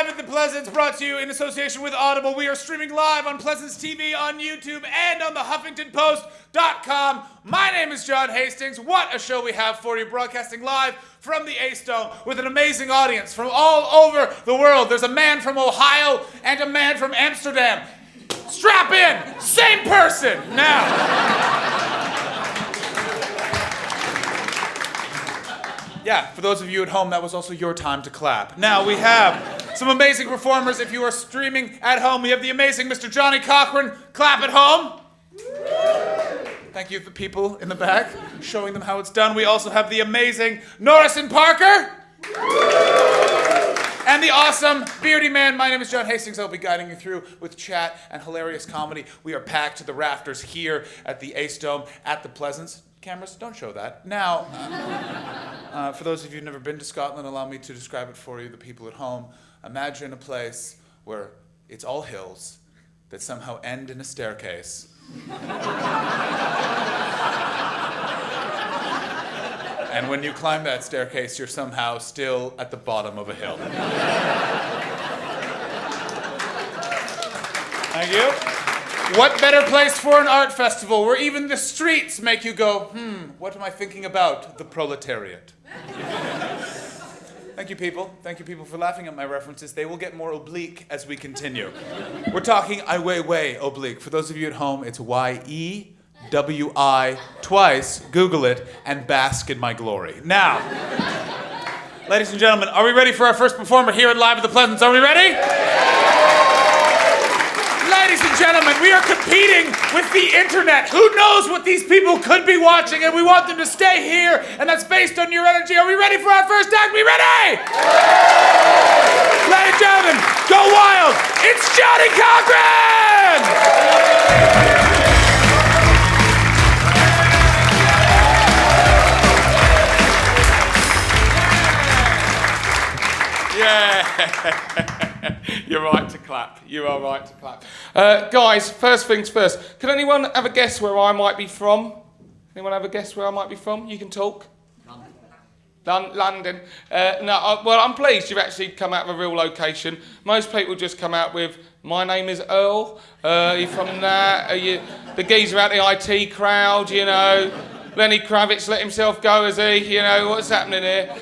live at the Pleasance, brought to you in association with Audible. We are streaming live on Pleasance TV, on YouTube, and on the HuffingtonPost.com. My name is John Hastings. What a show we have for you, broadcasting live from the A-Stone with an amazing audience from all over the world. There's a man from Ohio and a man from Amsterdam. Strap in, same person. Yeah, for those of you at home, that was also your time to clap. Now, we have some amazing performers. If you are streaming at home, we have the amazing Mr. Johnny Cochrane. Clap at home. Thank you, the people in the back, showing them how it's done. We also have the amazing Norris and Parker. And the awesome Beardyman. My name is John Hastings. I'll be guiding you through with chat and hilarious comedy. We are packed to the rafters here at the A-Stone at the Pleasance. Cameras, don't show that. Now, for those of you who've never been to Scotland, allow me to describe it for you, the people at home. Imagine a place where it's all hills that somehow end in a staircase. And when you climb that staircase, you're somehow still at the bottom of a hill. Thank you. What better place for an art festival where even the streets make you go, what am I thinking about? The proletariat. Thank you, people. Thank you, people, for laughing at my references. They will get more oblique as we continue. We're talking I way oblique. For those of you at home, it's Y-E-W-I twice. Google it and bask in my glory. Now, ladies and gentlemen, are we ready for our first performer here at Live at the Pleasance? Are we ready? Ladies and gentlemen, we are competing with the internet. Who knows what these people could be watching, and we want them to stay here, and that's based on your energy. Are we ready for our first act? We ready? Ladies and gentlemen, go wild. It's Johnny Cochrane! Yeah. You're right to clap. You are right to clap. Guys, first things first. Can anyone have a guess where I might be from? Anyone have a guess where I might be from? You can talk. London. Well, I'm pleased you've actually come out of a real location. Most people just come out with, my name is Earl. Are you from that? Are you the geezer out the IT crowd, you know? Lenny Kravitz let himself go, has he? You know, what's happening here?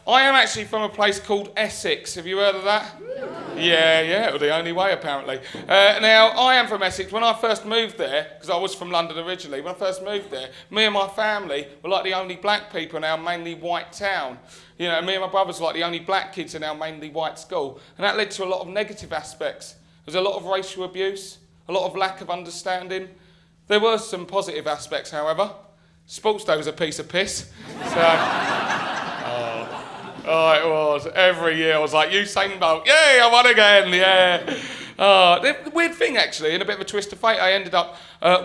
I am actually from a place called Essex. Have you heard of that? Yeah, well, the only way, apparently. Now, I am from Essex. When I first moved there, because I was from London originally, when I first moved there, me and my family were like the only black people in our mainly white town. You know, me and my brothers were like the only black kids in our mainly white school. And that led to a lot of negative aspects. There was a lot of racial abuse, a lot of lack of understanding. There were some positive aspects, however. Sports Day was a piece of piss. Oh, it was. Every year I was like, Usain Bolt, yay, I won again, yeah. The weird thing, actually, in a bit of a twist of fate, I ended up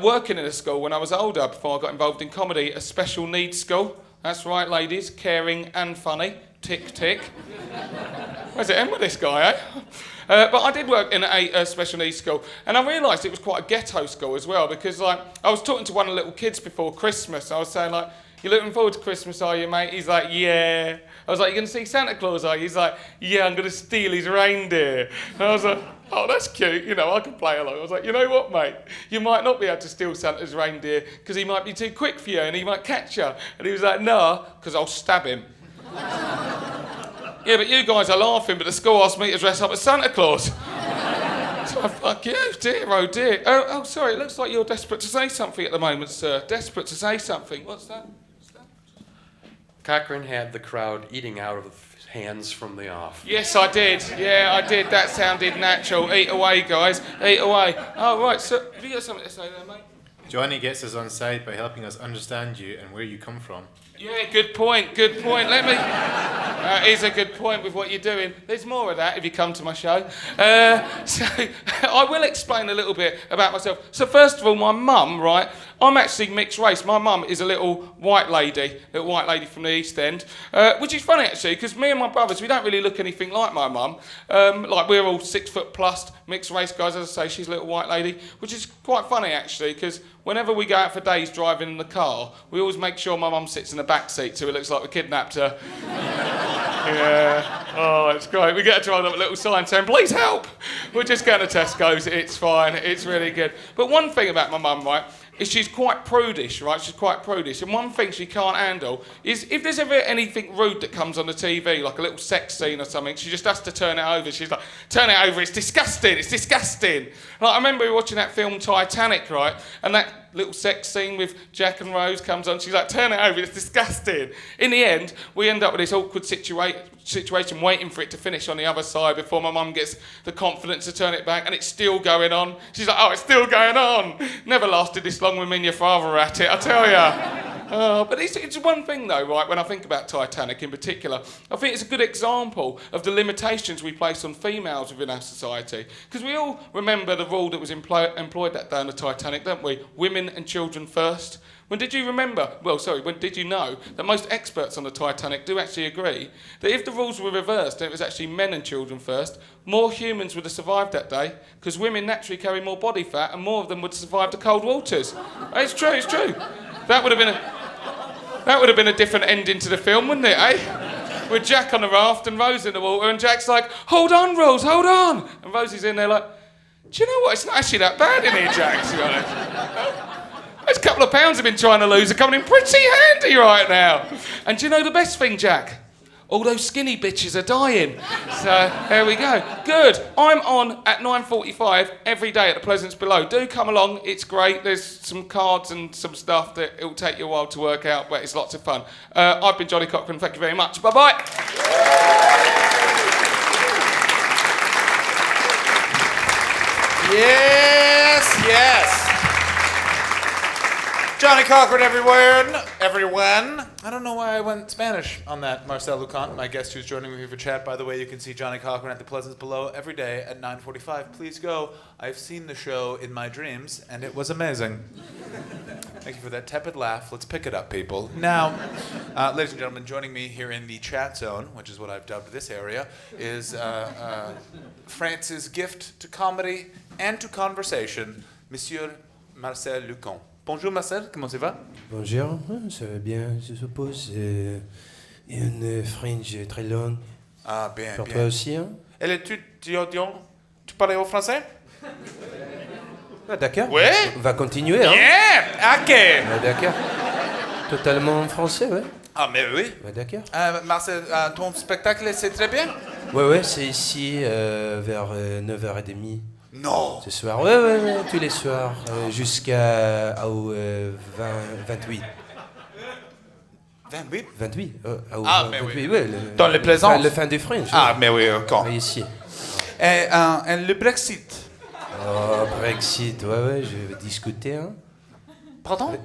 working in a school when I was older, before I got involved in comedy, a special needs school. That's right, ladies, caring and funny. Tick, tick. Where's it end with this guy, eh? But I did work in a special needs school, and I realised it was quite a ghetto school as well, because like I was talking to one of the little kids before Christmas. I was saying, like, you looking forward to Christmas, are you, mate? He's like, yeah. I was like, you going to see Santa Claus, are you? He's like, yeah, I'm going to steal his reindeer. And I was like, oh, that's cute. You know, I can play along. I was like, you know what, mate? You might not be able to steal Santa's reindeer because he might be too quick for you and he might catch you. And he was like, no, because I'll stab him. Yeah, but you guys are laughing, but the school asked me to dress up as Santa Claus. So fuck you, dear, oh dear. Oh, sorry, it looks like you're desperate to say something at the moment, sir. Desperate to say something. What's that? Cochrane had the crowd eating out of hands from the off. Yes, I did. Yeah, I did. That sounded natural. Eat away, guys. Eat away. Oh, right. So, have you got something to say there, mate? Johnny gets us on side by helping us understand you and where you come from. Yeah, good point. Good point. Let me... is a good point with what you're doing. There's more of that if you come to my show. So I will explain a little bit about myself. So first of all, my mum, right? I'm actually mixed race. My mum is a little white lady from the East End, which is funny actually, because me and my brothers, we don't really look anything like my mum. Like we're all 6 foot plus, mixed race guys. As I say, she's a little white lady, which is quite funny actually, because whenever we go out for days driving in the car, we always make sure my mum sits in the back seat so it looks like we kidnapped her. Yeah. Oh, it's great. We get to hold up a little sign saying, please help. We're just going to Tesco's. It's fine. It's really good. But one thing about my mum, right, is she's quite prudish, right? She's quite prudish. And one thing she can't handle is if there's ever anything rude that comes on the TV, like a little sex scene or something, she just has to turn it over. She's like, turn it over. It's disgusting. It's disgusting. Like, I remember watching that film Titanic, right? And that little sex scene with Jack and Rose comes on. She's like, turn it over. It's disgusting. In the end, we end up with this awkward situation waiting for it to finish on the other side before my mum gets the confidence to turn it back, and it's still going on. She's like, oh, it's still going on. Never lasted this long with me and your father at it, I tell ya. But it's one thing though, right, when I think about Titanic in particular, I think it's a good example of the limitations we place on females within our society. Because we all remember the rule that was employed that day on the Titanic, don't we? Women and children first. When did you know that most experts on the Titanic do actually agree that if the rules were reversed and it was actually men and children first, more humans would have survived that day, because women naturally carry more body fat and more of them would survive the cold waters. It's true, it's true. That would have been a different ending to the film, wouldn't it, eh? With Jack on the raft and Rose in the water, and Jack's like, hold on, Rose, hold on. And Rosie's in there like, do you know what, it's not actually that bad in here, Jack, to be honest. Those couple of pounds I've been trying to lose are coming in pretty handy right now. And do you know the best thing, Jack? All those skinny bitches are dying. So, there we go. Good. I'm on at 9:45 every day at the Pleasance below. Do come along. It's great. There's some cards and some stuff that it'll take you a while to work out, but it's lots of fun. I've been Johnny Cochrane. Thank you very much. Bye-bye. Yes, yes. Johnny Cochrane, everyone. I don't know why I went Spanish on that. Marcel Lucont, my guest who's joining me here for chat. By the way, you can see Johnny Cochrane at the Pleasance below every day at 9:45. Please go. I've seen the show in my dreams, and it was amazing. Thank you for that tepid laugh. Let's pick it up, people. Now, ladies and gentlemen, joining me here in the chat zone, which is what I've dubbed this area, is France's gift to comedy and to conversation, Monsieur Marcel Lucont. Bonjour Marcel, comment ça va? Bonjour, ça va bien, je suppose. Une fringe très longue. Ah, bien, Pour bien. toi aussi, hein? Elle est tu parles au français? Ah, d'accord. Oui. On va continuer, hein? Bien, ok. Ah, d'accord. Totalement français, ouais. Ah, mais oui. Ah, d'accord. Marcel, ton spectacle, c'est très bien? Ouais, c'est ici vers 9h30. Non. Ce soir, ouais, tous les soirs, jusqu'à 28. 28? 28 mais 28, oui. ouais. Dans les Plaisances? Le fin du Fringe. Ah, mais oui, encore. Ouais, ici. Et le Brexit? Oh, Brexit, ouais, je vais discuter, hein. Pardon?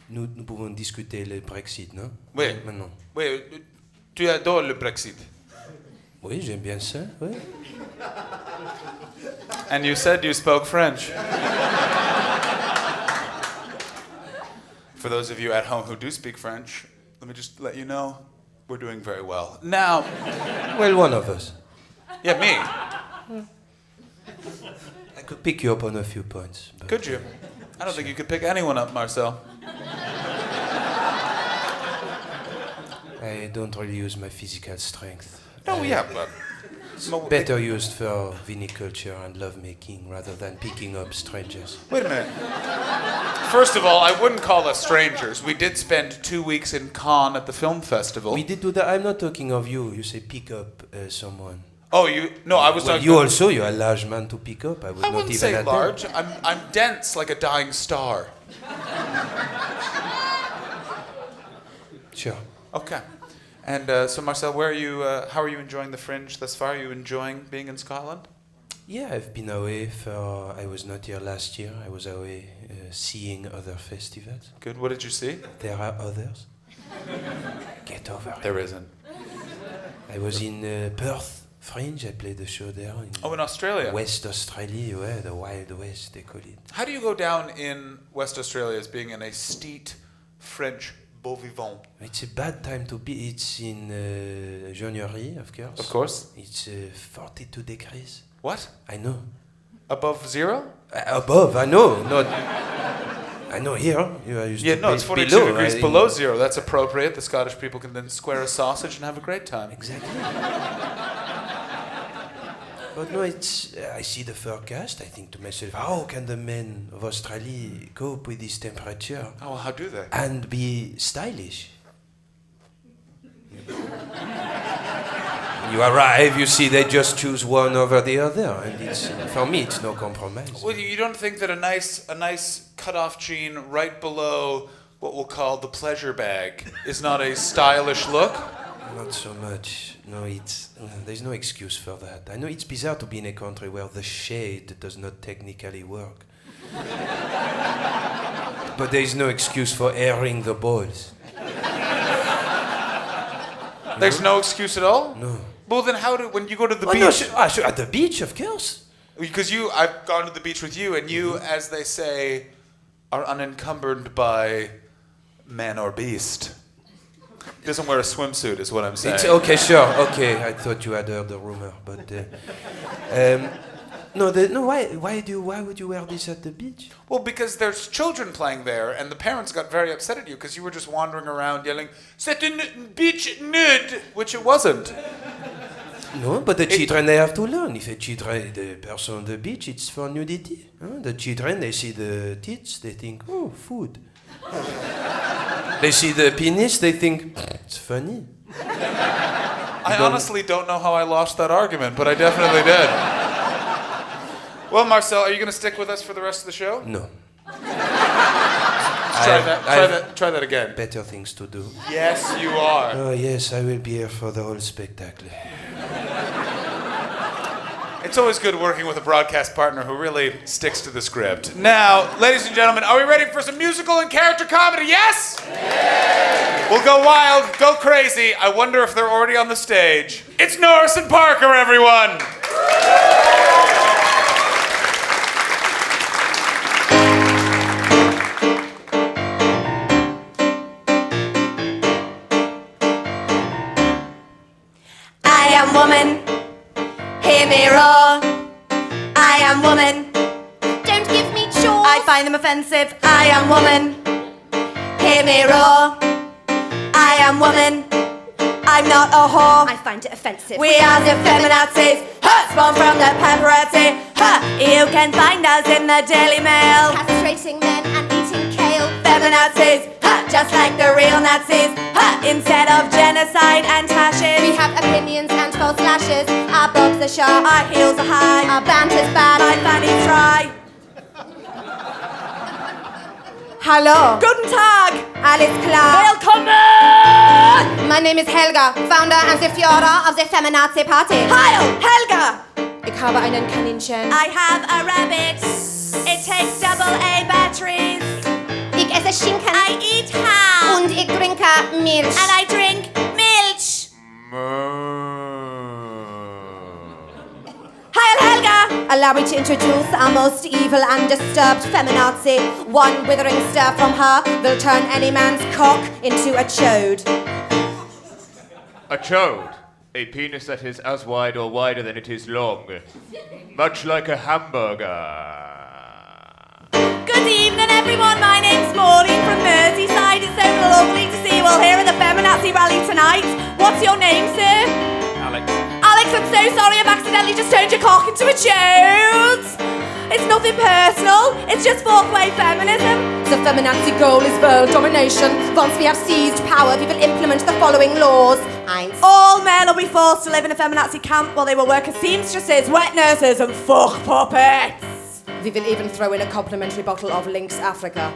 Nous pouvons discuter le Brexit, non? Oui. Maintenant. Oui, tu adores le Brexit. Oui, j'aime bien ça, oui. And you said you spoke French. For those of you at home who do speak French, let me just let you know, we're doing very well. Now, Well, one of us. yeah, me. I could pick you up on a few points. But Could you? I don't think you could pick anyone up, Marcel. I don't really use my physical strength. No, yeah, but... Better used for viniculture and lovemaking rather than picking up strangers. Wait a minute. First of all, I wouldn't call us strangers. We did spend 2 weeks in Cannes at the film festival. We did do that. I'm not talking of you. You say pick up someone. Oh, you... No, I was Well, talking... you also, you're a large man to pick up. I would I not wouldn't even say attempt. large. I'm dense like a dying star. Sure. Okay. And so, Marcel, where are you? How are you enjoying the Fringe thus far? Are you enjoying being in Scotland? Yeah, I've been away for... I was not here last year. I was away seeing other festivals. Good. What did you see? There are others. Get over it. There isn't. I was in Perth Fringe. I played the show there. Oh, in Australia. West Australia, yeah, the Wild West, they call it. How do you go down in West Australia as being in a steep French beau vivant? It's a bad time to be. It's in January, of course. Of course. It's 42 degrees. What? I know. Above zero? Above, I know. Not. I know here. I used Yeah, to no, be it's 42 below, degrees in- below zero. That's appropriate. The Scottish people can then square a sausage and have a great time. Exactly. But no, it's. I see the forecast. I think to myself, how can the men of Australia cope with this temperature Oh, well, how do they? and be stylish? You arrive, you see, they just choose one over the other, and it's for me, it's no compromise. Well, you don't think that a nice cut-off jean right below what we'll call the pleasure bag is not a stylish look? Not so much. No, it's there's no excuse for that. I know it's bizarre to be in a country where the shade does not technically work, but there is no excuse for airing the balls. There's no excuse at all? No. Well, then when you go to the Oh, beach... no, sure, at the beach, of course. Because I've gone to the beach with you, and you, as they say, are unencumbered by man or beast. Doesn't wear a swimsuit, is what I'm saying. It's okay, sure, okay. I thought you had heard the rumor, but why would you wear this at the beach? Well, because there's children playing there, and the parents got very upset at you because you were just wandering around yelling, "C'est une beach nude," which it wasn't. No, but the children, they have to learn. If the person on the beach, it's for nudity. Huh? The children, they see the tits, they think, oh, food. They see the penis, they think, it's funny. I honestly don't know how I lost that argument, but I definitely did. Well, Marcel, are you going to stick with us for the rest of the show? No. Try that again. Better things to do. Yes, you are. Oh, yes, I will be here for the whole spectacle. It's always good working with a broadcast partner who really sticks to the script. Now, ladies and gentlemen, are we ready for some musical and character comedy? Yes? Yeah. We'll go wild, go crazy. I wonder if they're already on the stage. It's Norris and Parker, everyone! I am woman. Hear me roar. I am woman. Don't give me chores. I find them offensive. I am woman. Hear me roar. I am woman. I'm not a whore. I find it offensive. We are the feminazis. Spawn from the paparazzi. You can find us in the Daily Mail. Castrating men and eating kale. Feminazis. Just like the real Nazis. Instead of genocide and hashes, we have opinions and false lashes. Our bobs are sharp, our heels are high, our banter's bad, my fanny's dry. Hallo. Guten Tag. Alles klar. Willkommen. My name is Helga, founder and the Führer of the Feminazi Party. Heil, Helga. Ich habe einen Kaninchen. I have a rabbit. It takes AA batteries. Ich esse Schinken. I eat ham. Und ich trinke Milch. And I drink Milch. Heil Helga! Allow me to introduce our most evil and disturbed feminazi. One withering stare from her will turn any man's cock into a chode. A chode, a penis that is as wide or wider than it is long, much like a hamburger. Good evening, everyone. My name's Maureen from Merseyside. It's so lovely to see you all here at the Feminazi Rally tonight. What's your name, sir? Alex. Alex, I'm so sorry I've accidentally just turned your cock into a chode. It's nothing personal. It's just fourth-way feminism. The feminazi goal is world domination. Once we have seized power, we will implement the following laws. All men will be forced to live in a feminazi camp while they will work as seamstresses, wet nurses and fuck puppets. We will even throw in a complimentary bottle of Lynx Africa.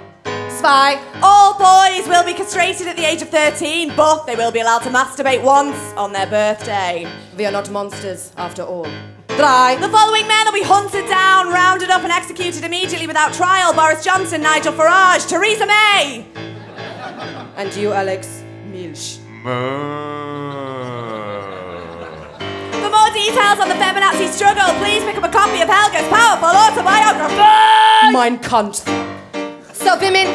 Spy. All boys will be castrated at the age of 13, but they will be allowed to masturbate once on their birthday. We are not monsters, after all. Dry. The following men will be hunted down, rounded up and executed immediately without trial. Boris Johnson, Nigel Farage, Theresa May. And you, Alex, Milch. For more details on the feminazi struggle, please pick up a copy of Helga's powerful autobiography! Mein Kampf. So women,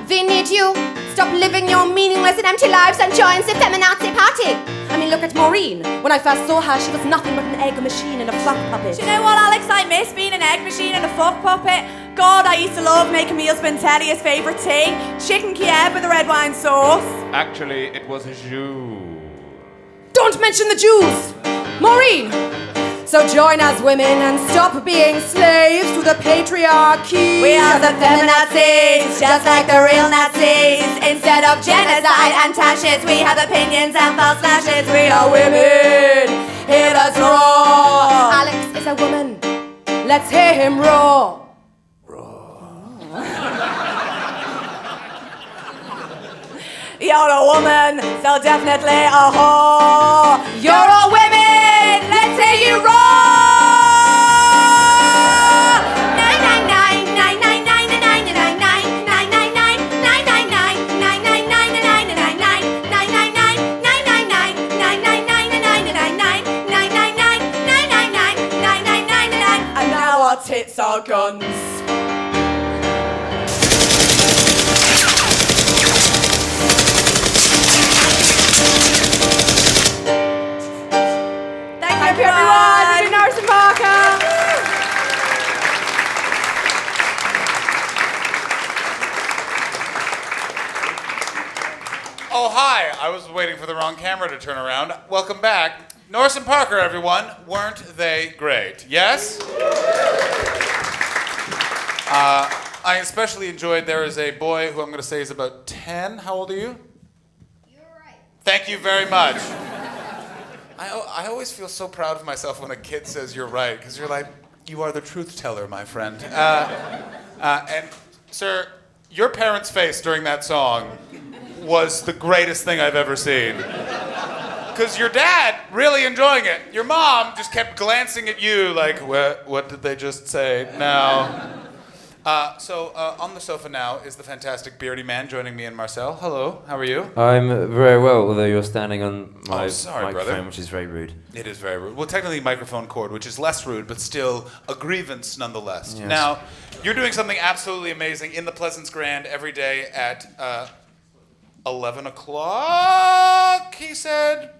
we need you. Stop living your meaningless and empty lives and join the feminazi party. I mean, look at Maureen. When I first saw her, she was nothing but an egg machine and a fuck puppet. Do you know what, Alex? I miss being an egg machine and a fuck puppet. God, I used to love making me husband Teddy his favourite tea. Chicken Kiev with a red wine sauce. Actually, it was a Jew. Don't mention the Jews! Maureen! So join us women and stop being slaves to the patriarchy. We are the feminazis, just like the real Nazis. Instead of genocide and tashes, we have opinions and false flashes. We are women, hear us roar. Alex is a woman. Let's hear him roar. You're a woman, so definitely a whore. You're all women, let's hear you roar. 999 999 999 999 999 999 999 and now our tits are guns. Thank you, everyone. We've been Norris and Parker. Oh, hi. I was waiting for the wrong camera to turn around. Welcome back. Norris and Parker, everyone. Weren't they great? Yes? I especially enjoyed there is a boy who I'm going to say is about 10. How old are you? You're right. Thank you very much. I always feel so proud of myself when a kid says you're right, because you're like, you are the truth teller, my friend. And, sir, your parents' face during that song was the greatest thing I've ever seen. Because your dad, really enjoying it. Your mom just kept glancing at you like, what did they just say now? So on the sofa now is the fantastic Beardyman joining me and Marcel. Hello, how are you? I'm very well, although you're standing on my sorry, microphone, brother. which is very rude. It is very rude. Well, technically microphone cord, which is less rude, but still a grievance nonetheless. Yes. Now, you're doing something absolutely amazing in the Pleasance Grand every day at 11 o'clock, he said.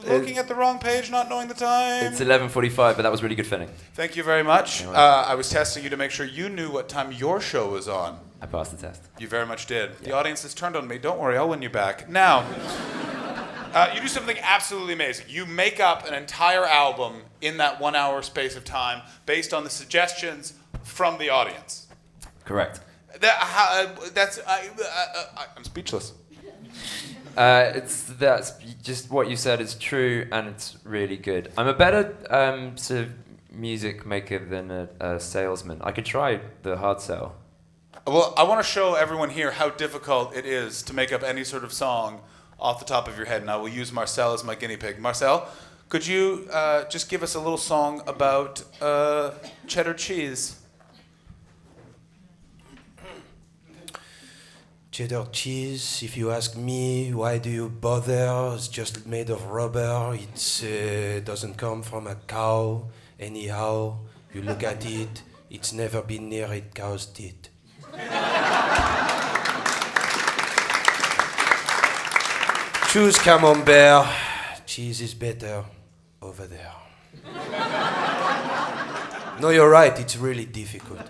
Looking at the wrong page, not knowing the time. It's 11:45, but that was really good filling. Thank you very much. You're I was testing you to make sure you knew what time your show was on. I passed the test. You very much did. The audience has turned on me. Don't worry, I'll win you back. Now, you do something absolutely amazing. You make up an entire album in that 1 hour space of time based on the suggestions from the audience. Correct. I'm speechless. That's just what you said is true, and it's really good. I'm a better sort of music maker than a salesman. I could try the hard sell. Well, I want to show everyone here how difficult it is to make up any sort of song off the top of your head, and I will use Marcel as my guinea pig. Marcel, could you just give us a little song about cheddar cheese? Cheddar cheese, if you ask me, why do you bother? It's just made of rubber. It doesn't come from a cow. Anyhow, you look at it, it's never been near a cow's teeth. Choose camembert. Cheese is better over there. No, you're right, it's really difficult.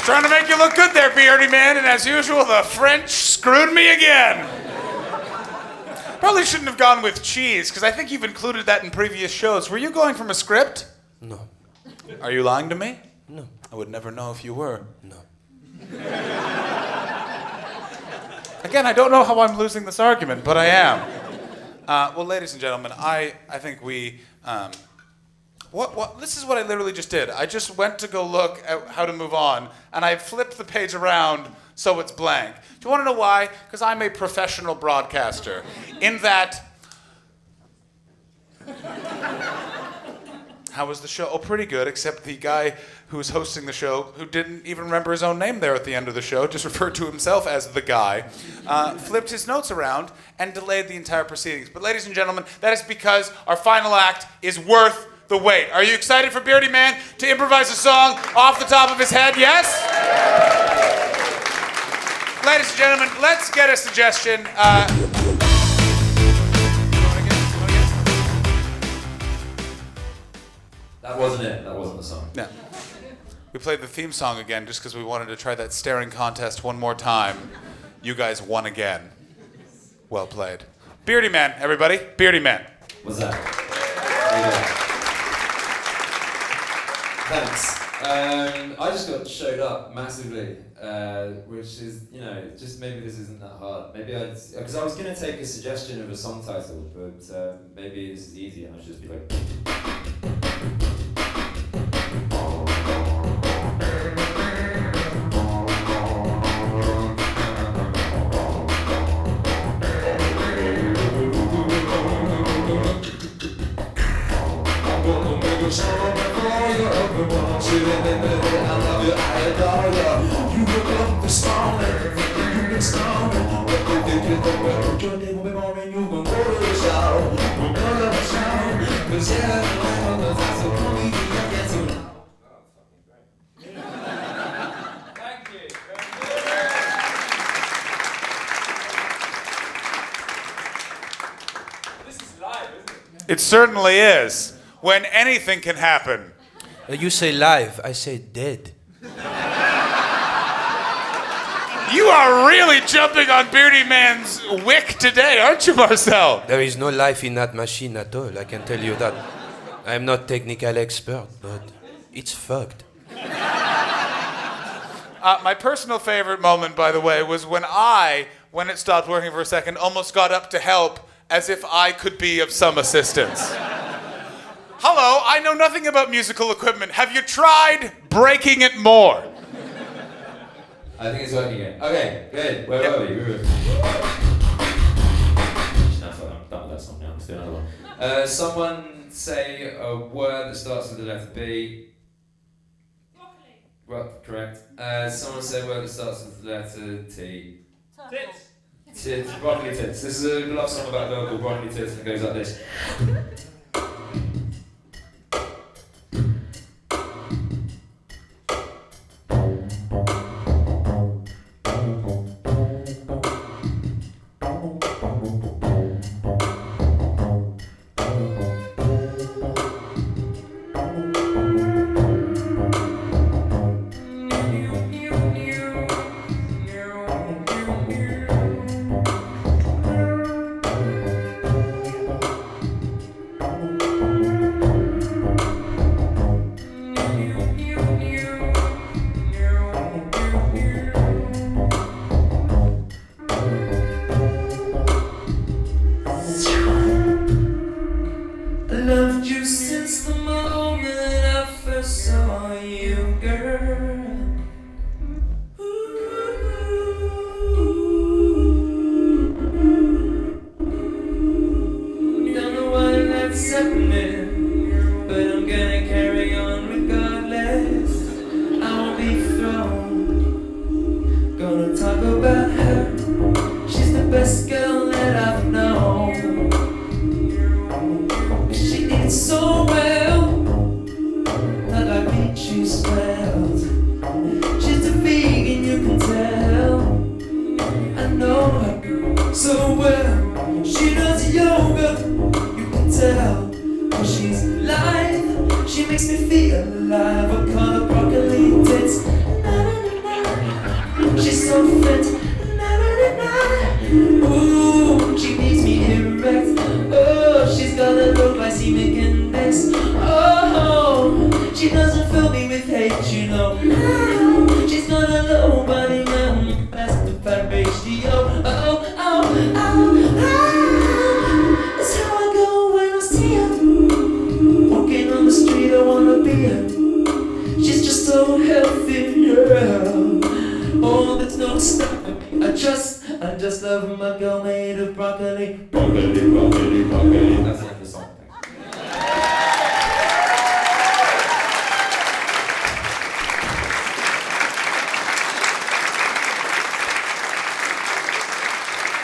Trying to make you look good there, Beardyman, and as usual, the French screwed me again. Probably shouldn't have gone with cheese, because I think you've included that in previous shows. Were you going from a script? No. Are you lying to me? No. I would never know if you were. No. Again, I don't know how I'm losing this argument, but I am. Well, ladies and gentlemen, I think we... This is what I literally just did. I just went to go look at how to move on, and I flipped the page around so it's blank. Do you want to know why? Because I'm a professional broadcaster. In that... How was the show? Oh, pretty good, except the guy who was hosting the show, who didn't even remember his own name there at the end of the show, just referred to himself as the guy, flipped his notes around and delayed the entire proceedings. But ladies and gentlemen, that is because our final act is worth the wait. Are you excited for Beardyman to improvise a song off the top of his head? Yes? Ladies and gentlemen, let's get a suggestion. That wasn't it. That wasn't the song. No. We played the theme song again just because we wanted to try that staring contest one more time. You guys won again. Well played. Beardyman, everybody. Beardyman. What's that? Thanks. I just got showed up massively, which is, just maybe this isn't that hard. Maybe because I was going to take a suggestion of a song title, but maybe this is easy and I should just be like... It certainly is. When anything can happen. You say live, I say dead. You are really jumping on Beardyman's wick today, aren't you, Marcel? There is no life in that machine at all, I can tell you that. I'm not technical expert, but it's fucked. My personal favorite moment, by the way, was when it stopped working for a second, almost got up to help as if I could be of some assistance. Hello, I know nothing about musical equipment. Have you tried breaking it more? I think it's working again. Okay, good. Where were we? No, sorry, I'm done with that song now. Let's do another one. Someone say a word that starts with the letter B. Broccoli. Well, correct. Someone say a word that starts with the letter T. Tits. Tits. Broccoli tits. This is a love song about a girl called Broccoli Tits, and it goes like this.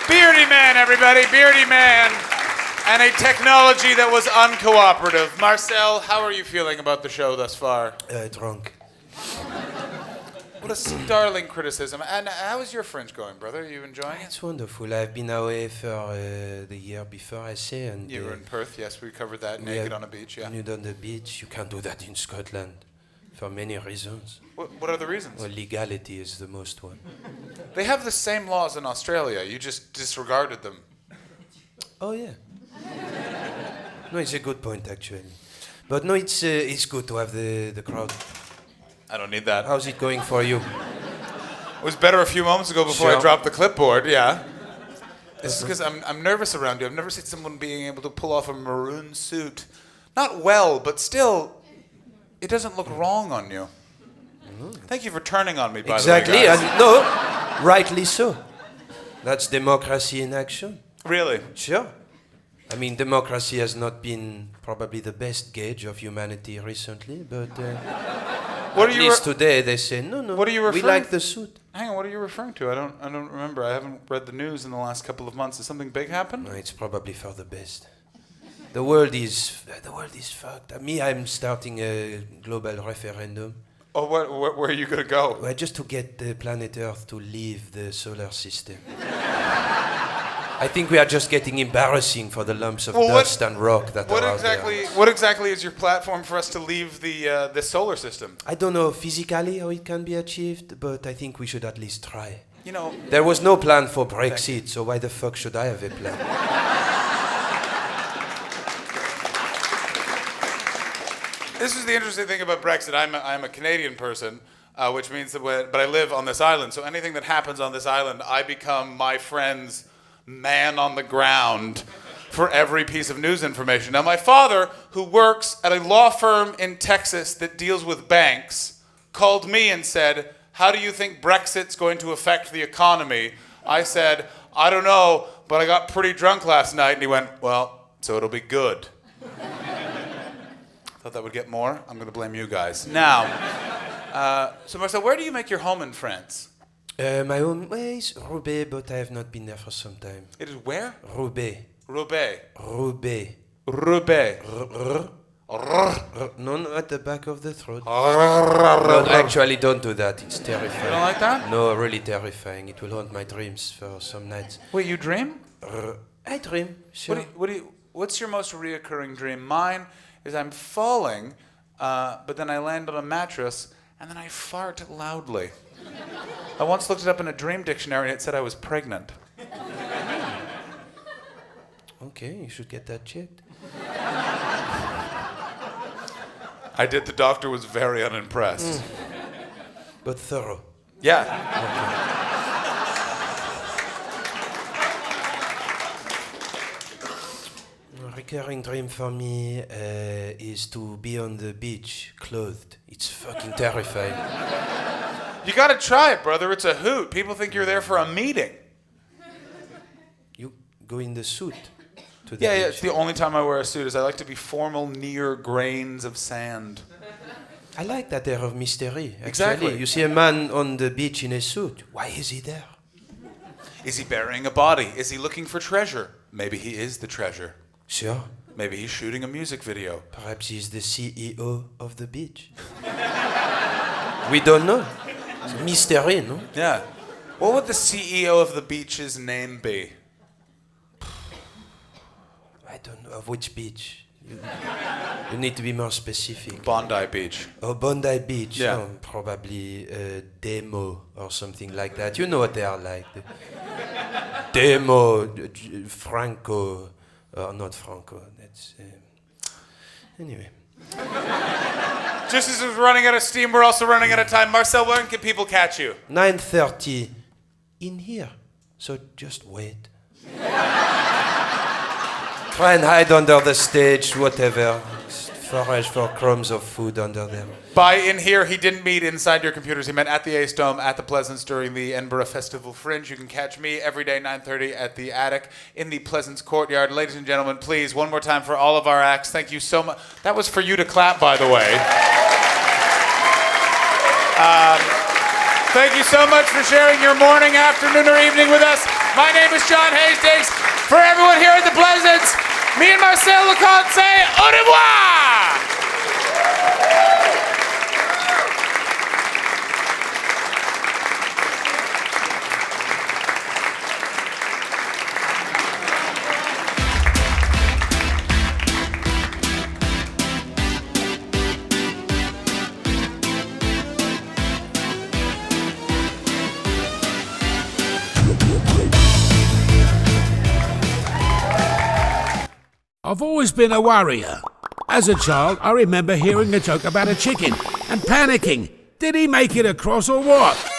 Beardyman, everybody, Beardyman. And a technology that was uncooperative. Marcel, how are you feeling about the show thus far? Drunk. What a darling criticism. And how is your French going, brother? Are you enjoying it? It's wonderful. I've been away for the year before, I say, and You were in Perth, yes, we covered that, naked on a beach, yeah. Nude on the beach. You can't do that in Scotland for many reasons. What are the reasons? Well, legality is the most one. They have the same laws in Australia, you just disregarded them. Oh yeah. No, it's a good point actually. But no, it's good to have the crowd. I don't need that. How's it going for you? It was better a few moments ago before I Sure. dropped the clipboard, yeah. This is because I'm nervous around you. I've never seen someone being able to pull off a maroon suit. Not well, but still, it doesn't look wrong on you. Thank you for turning on me, by Exactly, the way, guys. and no, rightly so. That's democracy in action. Really? Sure. I mean, democracy has not been probably the best gauge of humanity recently, but What are at you least today they say, no, What are you we referring- like the suit. Hang on, what are you referring to? I don't remember. I haven't read the news in the last couple of months. Has something big happened? No, it's probably for the best. The world is fucked. I'm starting a global referendum. Oh, where are you going to go? Well, just to get the planet Earth to leave the solar system. I think we are just getting embarrassing for the lumps of dust and rock that are out there. What exactly is your platform for us to leave the solar system? I don't know physically how it can be achieved, but I think we should at least try. You know, There was no plan for Brexit, so why the fuck should I have a plan? this is the interesting thing about Brexit. I'm a Canadian person, which means that but I live on this island. So anything that happens on this island, I become my friend's man on the ground for every piece of news information. Now, my father, who works at a law firm in Texas that deals with banks, called me and said, "How do you think Brexit's going to affect the economy?" I said, "I don't know, but I got pretty drunk last night." And he went, "Well, so it'll be good." Thought that would get more. I'm going to blame you guys. Now, so Marcel, where do you make your home in France? My own way is Roubaix, but I have not been there for some time. It is where? Roubaix. Roubaix. Roubaix. Roubaix. No, no, at the back of the throat. No, actually, don't do that. It's terrifying. You don't like that? No, really terrifying. It will haunt my dreams for some nights. Wait, you dream? I dream, sure. What's your most reoccurring dream? Mine is I'm falling, but then I land on a mattress, and then I fart loudly. I once looked it up in a dream dictionary, and it said I was pregnant. Okay, you should get that checked. I did. The doctor was very unimpressed. But thorough. Yeah. A recurring dream for me is to be on the beach, clothed. It's fucking terrifying. You gotta try it, brother. It's a hoot. People think you're there for a meeting. You go in the suit to the Yeah, beach. it's the only time I wear a suit is I like to be formal near grains of sand. I like that air of mystery. Actually. Exactly. You see a man on the beach in a suit. Why is he there? Is he burying a body? Is he looking for treasure? Maybe he is the treasure. Sure. Maybe he's shooting a music video. Perhaps he's the CEO of the beach. We don't know. It's a mystery, no? Yeah. What would the CEO of the beach's name be? I don't know. Of which beach? You need to be more specific. Bondi Beach. Oh, Bondi Beach. Yeah. Oh, probably Demo or something like that. You know what they are like. Demo, Franco, or not Franco. That's anyway. Just as we're running out of steam, we're also running out of time. Marcel, when can people catch you? 9:30 in here. So just wait. Try and hide under the stage, whatever. Forage for crumbs of food under them. By in here, he didn't mean inside your computers. He meant at the Ace Dome, at the Pleasance during the Edinburgh Festival Fringe. You can catch me every day, 9:30 at the Attic in the Pleasance Courtyard. Ladies and gentlemen, please, one more time for all of our acts. Thank you so much. That was for you to clap, by the way. Thank you so much for sharing your morning, afternoon, or evening with us. My name is John Hastings. For everyone here at the Pleasance, me and Marcel Lucont say au revoir! I've always been a worrier. As a child, I remember hearing a joke about a chicken and panicking. Did he make it across or what?